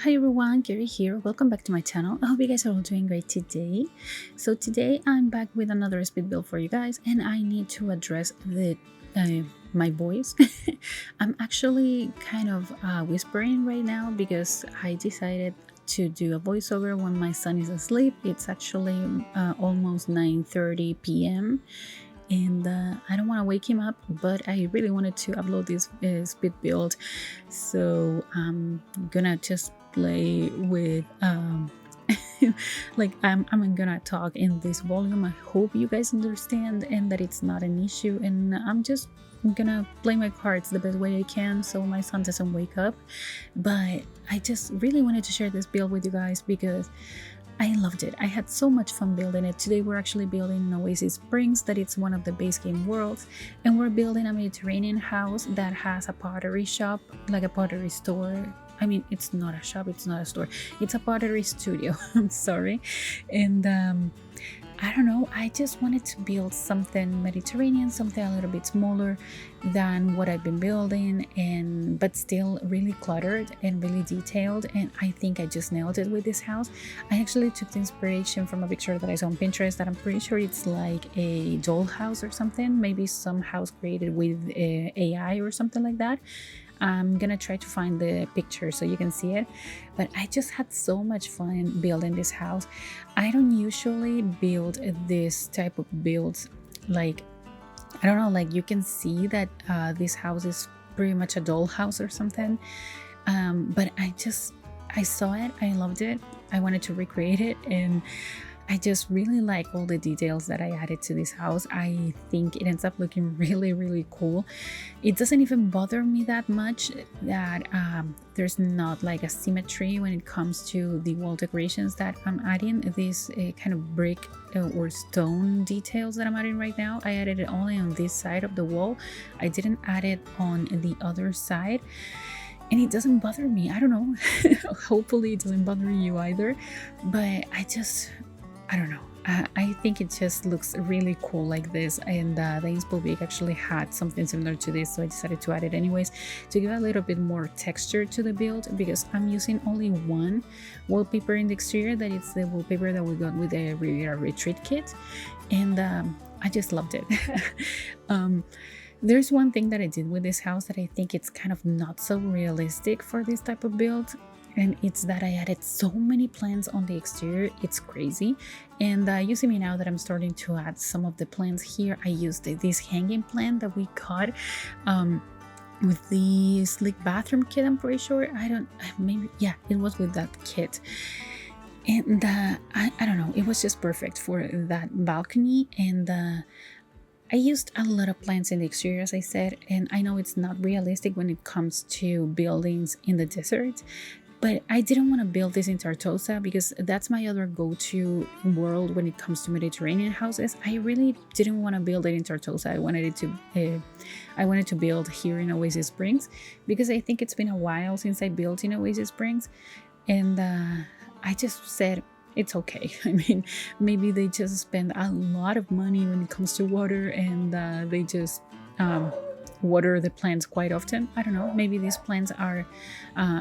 Hi everyone, Gary here. Welcome back to my channel. I hope you guys are all doing great today. So today I'm back with another speed build for you guys, and I need to address the my voice. I'm actually kind of whispering right now because I decided to do a voiceover when my son is asleep. It's actually almost 9:30 p.m. and I don't want to wake him up, but I really wanted to upload this speed build, so I'm gonna just play with like I'm gonna talk in this volume. I hope you guys understand and that it's not an issue, and I'm just gonna play my cards the best way I can so my son doesn't wake up. But I just really wanted to share this build with you guys because I loved it. I had so much fun building it. Today we're actually building Oasis Springs, that it's one of the base game worlds, and we're building a Mediterranean house that has a pottery shop, like a pottery store. I mean, it's not a shop, it's not a store, it's a pottery studio. I'm sorry. And I don't know, I just wanted to build something Mediterranean, something a little bit smaller than what I've been building, and but still really cluttered and really detailed, and I think I just nailed it with this house. I actually took the inspiration from a picture that I saw on Pinterest that I'm pretty sure it's like a dollhouse or something, maybe some house created with AI or something like that. I'm gonna try to find the picture so you can see it, but I just had so much fun building this house. I don't usually build this type of builds, like, I don't know, like you can see that this house is pretty much a dollhouse or something, but I saw it, I loved it, I wanted to recreate it, and I just really like all the details that I added to this house. I think it ends up looking really cool. It doesn't even bother me that much that there's not like a symmetry when it comes to the wall decorations that I'm adding. These kind of brick or stone details that I'm adding right now, I added it only on this side of the wall. I didn't add it on the other side, and it doesn't bother me. I don't know. Hopefully it doesn't bother you either, but I don't know. I think it just looks really cool like this, and the inspo big actually had something similar to this, so I decided to add it anyways to give a little bit more texture to the build, because I'm using only one wallpaper in the exterior, that it's the wallpaper that we got with the Riviera Retreat kit, and I just loved it. There's one thing that I did with this house that I think it's kind of not so realistic for this type of build, and it's that I added so many plants on the exterior. It's crazy. And you see me now that I'm starting to add some of the plants here. I used this hanging plant that we got with the sleek bathroom kit, I'm pretty sure. Maybe, yeah, it was with that kit. And I don't know, it was just perfect for that balcony. And I used a lot of plants in the exterior, as I said, and I know it's not realistic when it comes to buildings in the desert, but I didn't want to build this in Tartosa because that's my other go-to world when it comes to Mediterranean houses. I really didn't want to build it in Tartosa. I wanted to build here in Oasis Springs because I think it's been a while since I built in Oasis Springs, and I just said it's okay. I mean, maybe they just spend a lot of money when it comes to water, and they just water the plants quite often. I don't know, maybe these plants are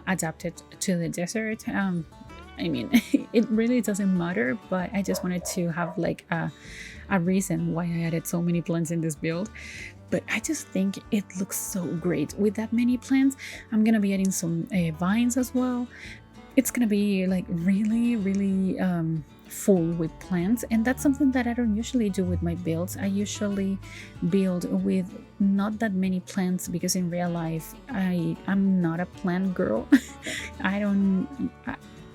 adapted to the desert. I mean, it really doesn't matter, but I just wanted to have like a reason why I added so many plants in this build. But I just think it looks so great with that many plants. I'm gonna be adding some vines as well. It's gonna be like really full with plants, and that's something that I don't usually do with my builds. I usually build with not that many plants because in real life I'm not a plant girl.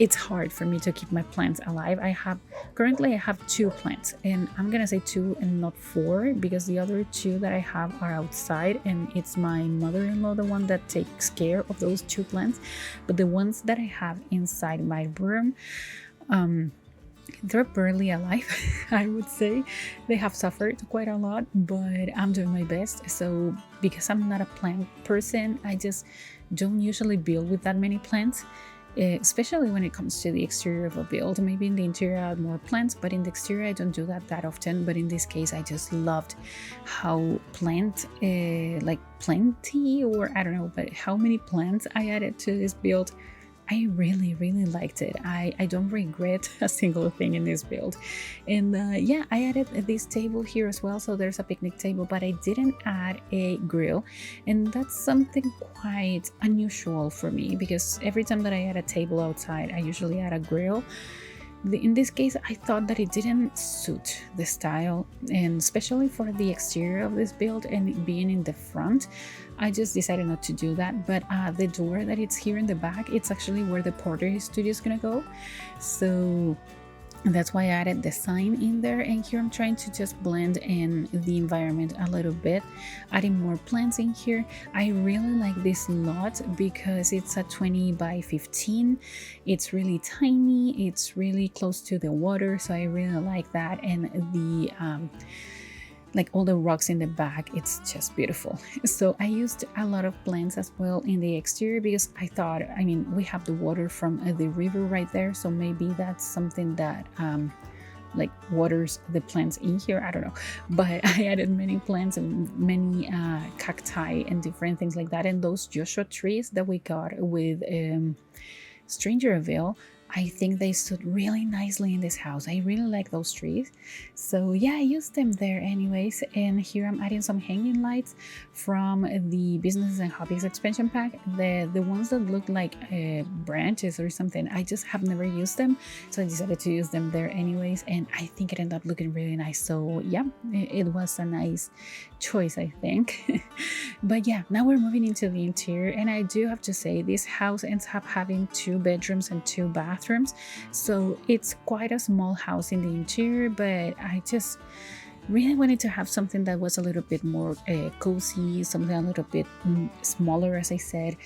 It's hard for me to keep my plants alive. Currently I have 2 plants, and I'm gonna say 2 and not 4 because the other 2 that I have are outside, and it's my mother-in-law, the one that takes care of those 2 plants. But the ones that I have inside my room, they're barely alive. I would say they have suffered quite a lot, but I'm doing my best. So because I'm not a plant person, I just don't usually build with that many plants, especially when it comes to the exterior of a build. Maybe in the interior I add more plants, but in the exterior I don't do that often. But in this case I just loved how plenty, or I don't know, but how many plants I added to this build. I really liked it. I don't regret a single thing in this build. And yeah, I added this table here as well, so there's a picnic table, but I didn't add a grill, and that's something quite unusual for me because every time that I add a table outside, I usually add a grill. In this case, I thought that it didn't suit the style, and especially for the exterior of this build and it being in the front, I just decided not to do that. But the door that it's here in the back, it's actually where the pottery studio is gonna go, so that's why I added the sign in there. And here I'm trying to just blend in the environment a little bit, adding more plants in here. I really like this lot because it's a 20 by 15. It's really tiny, it's really close to the water, so I really like that. And the like all the rocks in the back, it's just beautiful. So I used a lot of plants as well in the exterior because I thought, I mean, we have the water from the river right there, so maybe that's something that like waters the plants in here, I don't know. But I added many plants and many cacti and different things like that. And those Joshua trees that we got with Strangerville, I think they stood really nicely in this house. I really like those trees. So yeah, I used them there anyways. And here I'm adding some hanging lights from the Business and Hobbies expansion pack. The ones that look like branches or something. I just have never used them, so I decided to use them there anyways. And I think it ended up looking really nice. So yeah, it was a nice choice, I think. But yeah, now we're moving into the interior, and I do have to say this house ends up having 2 bedrooms and 2 bathrooms, so it's quite a small house in the interior. But I just really wanted to have something that was a little bit more cozy, something a little bit smaller, as I said.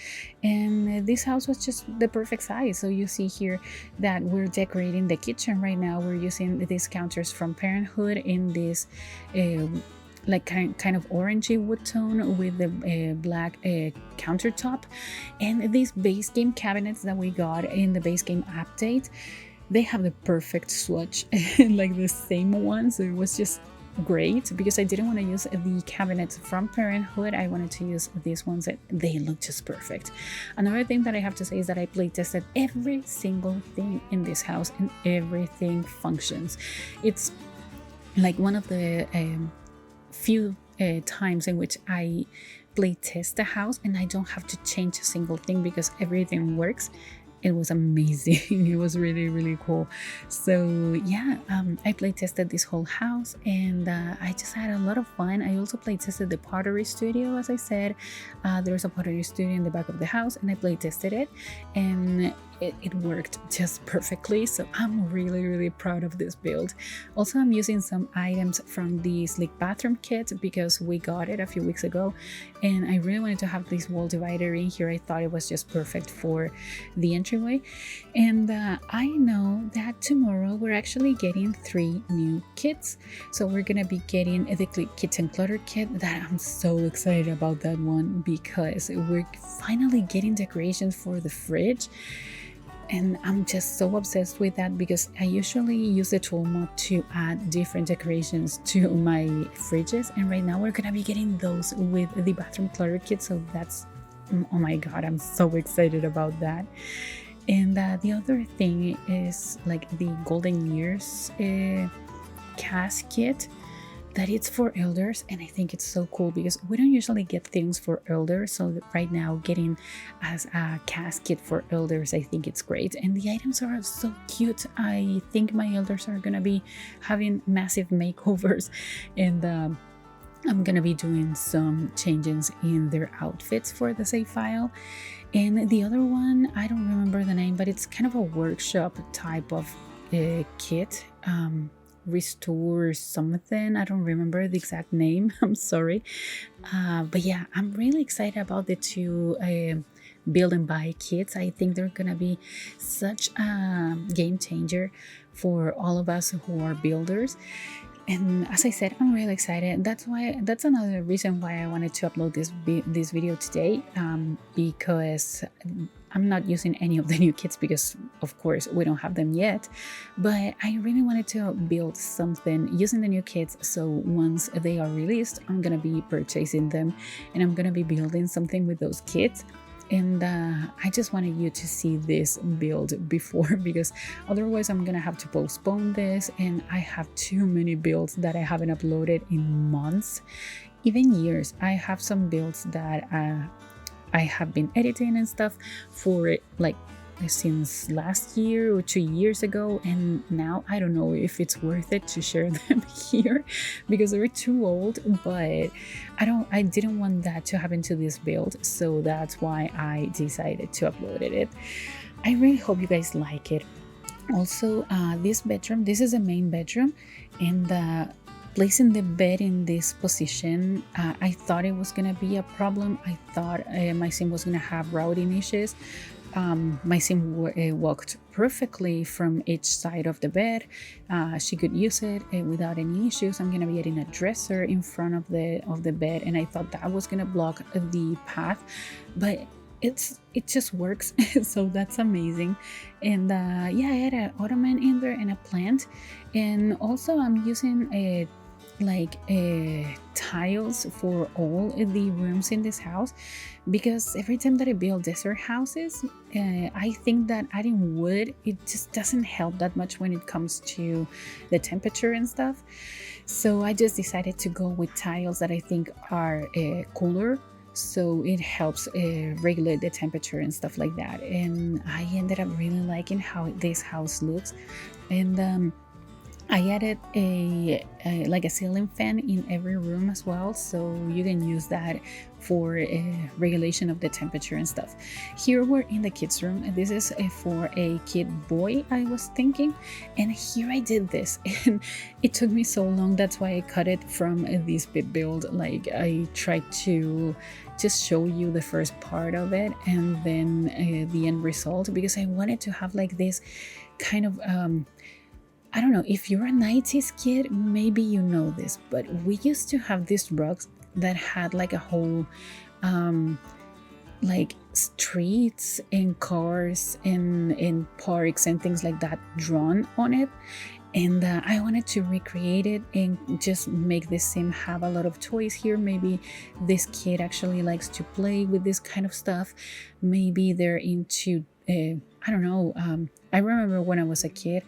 And this house was just the perfect size. So you see here that we're decorating the kitchen right now. We're using these counters from Parenthood in this like kind of orangey wood tone with the black countertop. And these base game cabinets that we got in the base game update, they have the perfect swatch like the same one. So it was just great because I didn't want to use the cabinets from Parenthood. I wanted to use these ones that they look just perfect. Another thing that I have to say is that I play tested every single thing in this house and everything functions. It's like one of the few times in which I play test the house and I don't have to change a single thing because everything works. It was amazing. It was really cool. So yeah, I play tested this whole house, and I just had a lot of fun. I also play tested the pottery studio. As I said, there's a pottery studio in the back of the house, and I play tested it, and it worked just perfectly. So I'm really proud of this build. Also, I'm using some items from the Sleek bathroom kit because we got it a few weeks ago, and I really wanted to have this wall divider in here. I thought it was just perfect for the entryway. And I know that tomorrow we're actually getting 3 new kits. So we're gonna be getting the kitchen clutter kit. That I'm so excited about that one because we're finally getting decorations for the fridge. And I'm just so obsessed with that because I usually use the tool mod to add different decorations to my fridges, and right now we're gonna be getting those with the bathroom clutter kit. So that's, oh my god, I'm so excited about that. And the other thing is like the Golden Years casket that it's for elders, and I think it's so cool because we don't usually get things for elders. So right now getting as a casket for elders, I think it's great, and the items are so cute. I think my elders are gonna be having massive makeovers, and I'm gonna be doing some changes in their outfits for the save file. And the other one, I don't remember the name, but it's kind of a workshop type of kit. Restore something, I don't remember the exact name, I'm sorry. But yeah, I'm really excited about the 2 build and buy kits. I think they're gonna be such a game changer for all of us who are builders. And as I said, I'm really excited. That's another reason why I wanted to upload this video today, because I'm not using any of the new kits because of course we don't have them yet, but I really wanted to build something using the new kits. So once they are released, I'm gonna be purchasing them and I'm gonna be building something with those kits. And I just wanted you to see this build before, because otherwise I'm gonna have to postpone this, and I have too many builds that I haven't uploaded in months, even years. I have some builds that I have been editing and stuff for like since last year or 2 years ago, and now I don't know if it's worth it to share them here because they're too old. But I didn't want that to happen to this build, so that's why I decided to upload it. I really hope you guys like it. Also, this bedroom, this is a main bedroom, and placing the bed in this position, I thought it was gonna be a problem. I thought my sim was gonna have routing issues. My sim walked perfectly from each side of the bed. She could use it without any issues. I'm gonna be adding a dresser in front of the bed, and I thought that was gonna block the path, but it just works. So that's amazing. And yeah, I had an ottoman in there and a plant, and also I'm using a tiles for all the rooms in this house, because every time that I build desert houses, I think that adding wood, it just doesn't help that much when it comes to the temperature and stuff. So I just decided to go with tiles that I think are cooler, so it helps regulate the temperature and stuff like that. And I ended up really liking how this house looks. And I added a ceiling fan in every room as well, so you can use that for regulation of the temperature and stuff. Here we're in the kids room, and this is for a kid boy, I was thinking. And here I did this, and it took me so long. That's why I cut it from this bit build. Like, I tried to just show you the first part of it and then the end result, because I wanted to have like this kind of I don't know, if you're a 90s kid, maybe you know this, but we used to have these rugs that had like a whole like streets and cars and parks and things like that drawn on it. And I wanted to recreate it and just make this sim have a lot of toys here. Maybe this kid actually likes to play with this kind of stuff. Maybe they're into I don't know. I remember when I was a kid,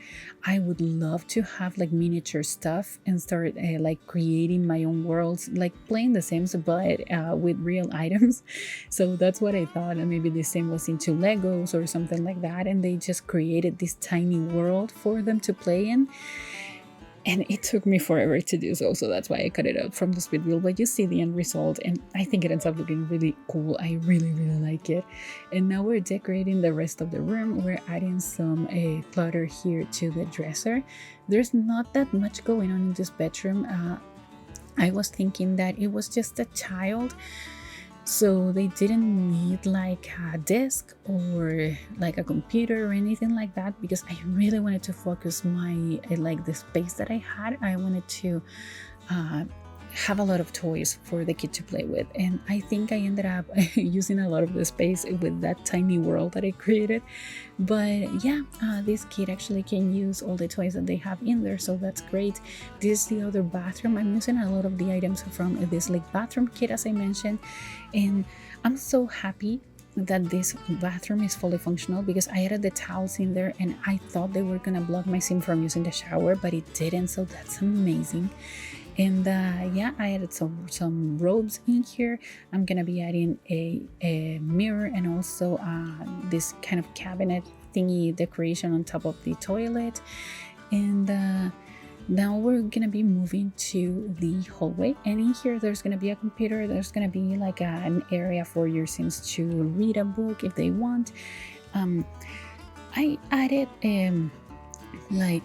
I would love to have like miniature stuff and start like creating my own worlds, like playing the Sims, but with real items. So that's what I thought. And maybe the Sim was into Legos or something like that, and they just created this tiny world for them to play in. And it took me forever to do so, so that's why I cut it out from the speed wheel. But you see the end result, and I think it ends up looking really cool. I really like it. And now we're decorating the rest of the room. We're adding some clutter here to the dresser. There's not that much going on in this bedroom. I was thinking that it was just a child, so they didn't need like a desk or like a computer or anything like that, because I really wanted to focus my like the space that I had. I wanted to have a lot of toys for the kid to play with, and I think I ended up using a lot of the space with that tiny world that I created. But yeah, this kid actually can use all the toys that they have in there, so that's great. This is the other bathroom. I'm using a lot of the items from this like bathroom kit, as I mentioned, and I'm so happy that this bathroom is fully functional, because I added the towels in there and I thought they were gonna block my sim from using the shower, but it didn't, so that's amazing. And yeah, I added some robes in here. I'm gonna be adding a mirror and also this kind of cabinet thingy decoration on top of the toilet. And now we're gonna be moving to the hallway, and in here there's gonna be a computer. There's gonna be like an area for your Sims to read a book if they want. I added like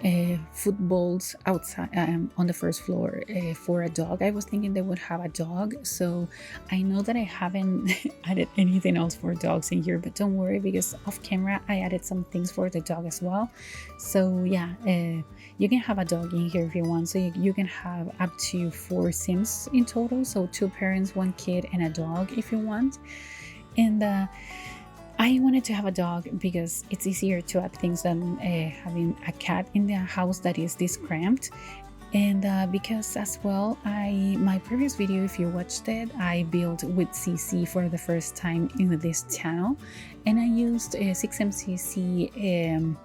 footballs outside on the first floor for a dog. I was thinking they would have a dog, so I know that I haven't added anything else for dogs in here, but don't worry, because off camera I added some things for the dog as well. So yeah, you can have a dog in here if you want, so you can have up to 4 Sims in total, so 2 parents, 1 kid, and a dog if you want. And I wanted to have a dog because it's easier to add things than having a cat in the house that is this cramped. And because as well, my previous video, if you watched it, I built with CC for the first time in this channel, and I used 6mcc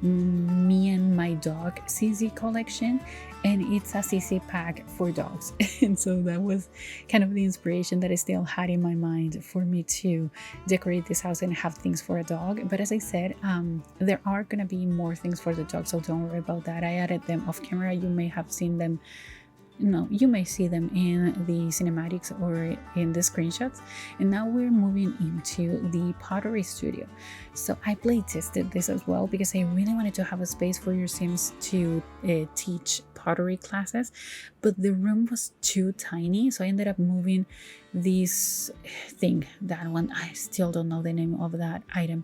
me and my dog CC collection, and it's a CC pack for dogs. And so that was kind of the inspiration that I still had in my mind for me to decorate this house and have things for a dog. But as I said, there are gonna be more things for the dog, so don't worry about that. I added them off camera. You may have seen them, no, you may see them in the cinematics or in the screenshots. And now we're moving into the pottery studio. So I play tested this as well because I really wanted to have a space for your Sims to teach pottery classes, but the room was too tiny, so I ended up moving this thing, that one, I still don't know the name of that item.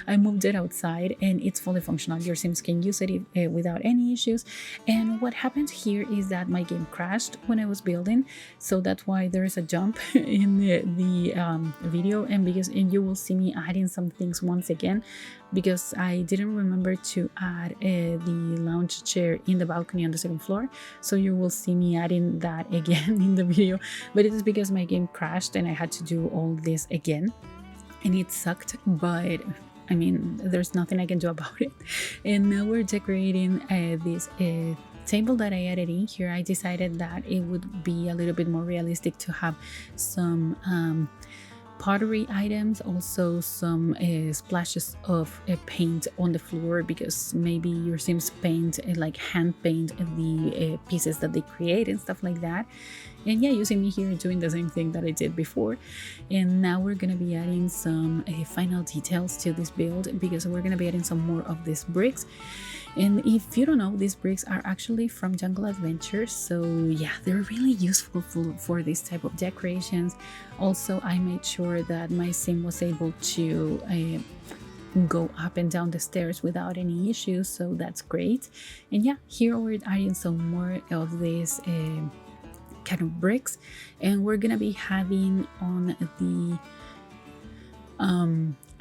I moved it outside and it's fully functional. Your Sims can use it without any issues. And what happened here is that my game crashed when I was building, so that's why there is a jump in the video, and you will see me adding some things once again because I didn't remember to add the lounge chair in the balcony on the second floor, so you will see me adding that again in the video. But it is because my game crashed and I had to do all this again, and it sucked, but I mean, there's nothing I can do about it. And now we're decorating this table that I added in here. I decided that it would be a little bit more realistic to have some pottery items, also some splashes of paint on the floor, because maybe your Sims paint like hand paint the pieces that they create and stuff like that. And yeah, you see me here doing the same thing that I did before. And now we're gonna be adding some final details to this build, because we're gonna be adding some more of these bricks. And if you don't know, these bricks are actually from Jungle Adventures, so yeah, they're really useful for this type of decorations. Also, I made sure that my Sim was able to go up and down the stairs without any issues, so that's great. And yeah, here we're adding some more of these kind of bricks, and we're gonna be having on the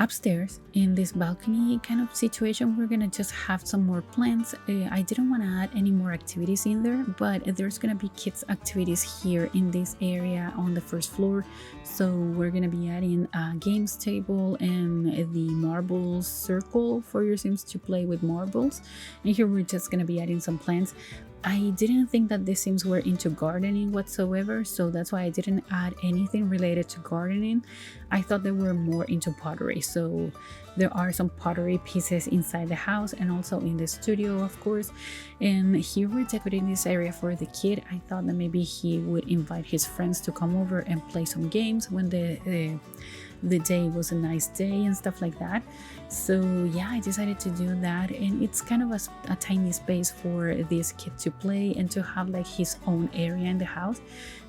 upstairs in this balcony kind of situation, we're gonna just have some more plants. I didn't want to add any more activities in there, but there's gonna be kids activities here in this area on the first floor, so we're gonna be adding a games table and the marbles circle for your Sims to play with marbles. And here we're just gonna be adding some plants. I didn't think that the Sims were into gardening whatsoever, so that's why I didn't add anything related to gardening. I thought they were more into pottery, so there are some pottery pieces inside the house and also in the studio, of course. And here we're decorating this area for the kid. I thought that maybe he would invite his friends to come over and play some games when the day was a nice day and stuff like that. So yeah, I decided to do that, and it's kind of a tiny space for this kid to play and to have like his own area in the house,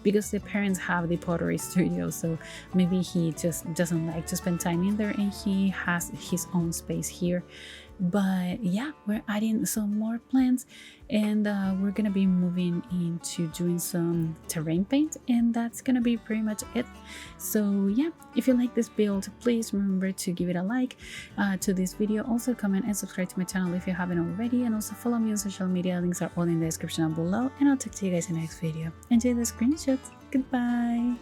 because the parents have the pottery studio, so maybe he just doesn't like to spend time in there and he has his own space here. But yeah, we're adding some more plants, and we're gonna be moving into doing some terrain paint, and that's gonna be pretty much it. So yeah, if you like this build, please remember to give it a like to this video. Also comment and subscribe to my channel if you haven't already, and also follow me on social media. Links are all in the description down below, and I'll talk to you guys in the next video. Enjoy the screenshots. Goodbye.